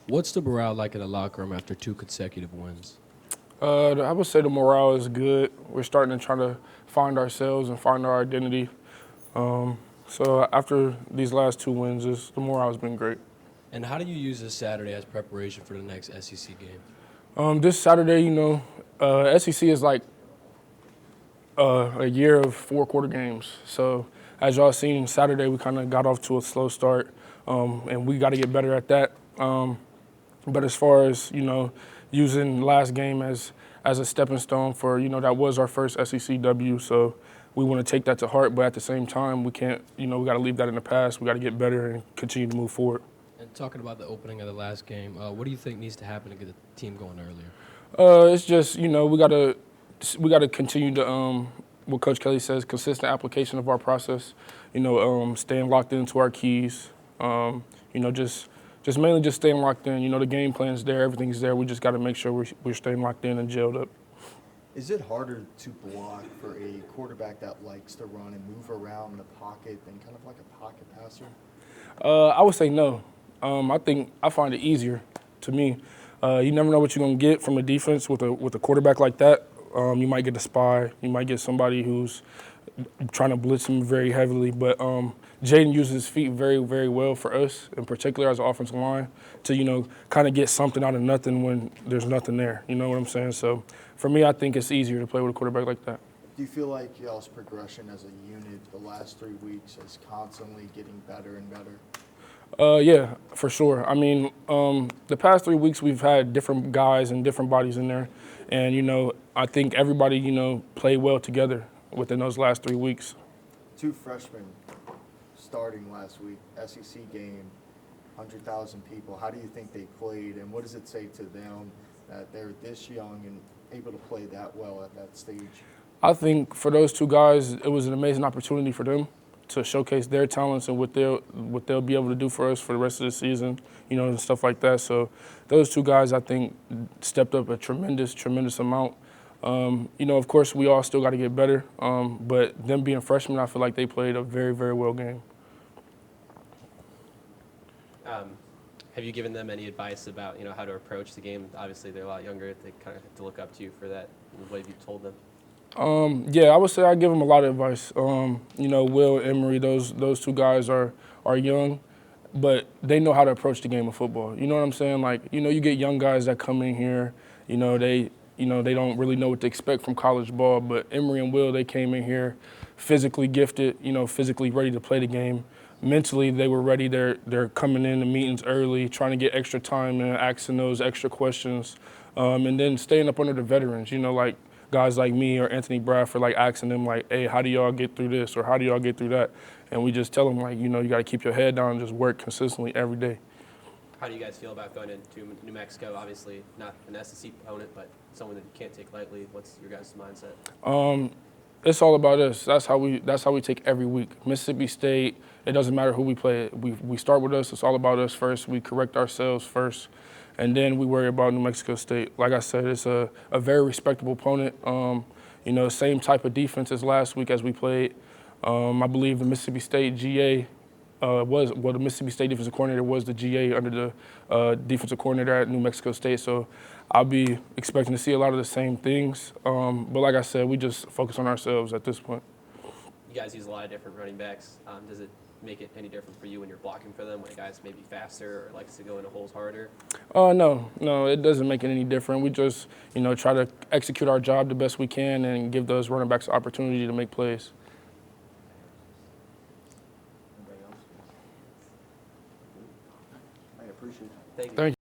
What's the morale like in the locker room after 2 consecutive wins? I would say the morale is good. We're starting to try to find ourselves and find our identity. So after these last 2 wins, the morale has been great. And how do you use this Saturday as preparation for the next SEC game? This Saturday, SEC is like a year of 4 quarter games. So as y'all seen Saturday, we kind of got off to a slow start, and we got to get better at that. But as far as using last game as a stepping stone for that was our first SEC W. So we want to take that to heart, but at the same time we can't we got to leave that in the past. We got to get better and continue to move forward. And talking about the opening of the last game, what do you think needs to happen to get the team going earlier? It's just we gotta continue to what Coach Kelly says, consistent application of our process. Staying locked into our keys. Just mainly just staying locked in. The game plan's there, everything's there. We just got to make sure we're staying locked in and gelled up. Is it harder to block for a quarterback that likes to run and move around in the pocket than kind of like a pocket passer? I would say no. I find it easier to me. You never know what you're gonna get from a defense with a quarterback like that. You might get a spy. You might get somebody who's trying to blitz him very heavily. But Jaden uses his feet very, very well for us, in particular as an offensive line, to kind of get something out of nothing when there's nothing there. You know what I'm saying? So for me, I think it's easier to play with a quarterback like that. Do you feel like y'all's progression as a unit the last 3 weeks is constantly getting better and better? Yeah, for sure. I mean, the past 3 weeks we've had different guys and different bodies in there, and I think everybody played well together within those last 3 weeks. 2 freshmen starting last week, SEC game, 100,000 people. How do you think they played, and what does it say to them that they're this young and able to play that well at that stage? I think for those 2 guys, it was an amazing opportunity for them to showcase their talents and what they'll be able to do for us for the rest of the season, and stuff like that. So those 2 guys, I think, stepped up a tremendous amount. Of course, we all still got to get better, but them being freshmen, I feel like they played a very, very well game. Have you given them any advice about how to approach the game? Obviously, they're a lot younger. They kind of have to look up to you for that. What have you told them? Yeah, I would say I give them a lot of advice. Will, Emery, those 2 guys are young, but they know how to approach the game of football. You know what I'm saying? Like, you get young guys that come in here, they don't really know what to expect from college ball, but Emery and Will, they came in here physically gifted, physically ready to play the game. Mentally, they were ready. They're coming in the meetings early, trying to get extra time and asking those extra questions, and then staying up under the veterans, like guys like me or Anthony Bradford, like asking them, like, hey, how do y'all get through this or how do y'all get through that? And we just tell them, like, you got to keep your head down and just work consistently every day. How do you guys feel about going into New Mexico? Obviously, not an SEC opponent, but someone that you can't take lightly. What's your guys' mindset? It's all about us. That's how we take every week. Mississippi State, it doesn't matter who we play. We start with us. It's all about us first. We correct ourselves first, and then we worry about New Mexico State. Like I said, it's a very respectable opponent. Same type of defense as last week as we played. I believe the Mississippi State GA the Mississippi State defensive coordinator was the GA under the defensive coordinator at New Mexico State. So I'll be expecting to see a lot of the same things. But like I said, we just focus on ourselves at this point. You guys use a lot of different running backs. Does it make it any different for you when you're blocking for them, when a guy's maybe faster or likes to go into holes harder? No, it doesn't make it any different. We just, try to execute our job the best we can and give those running backs the opportunity to make plays. I appreciate it. Thank you. Thank you.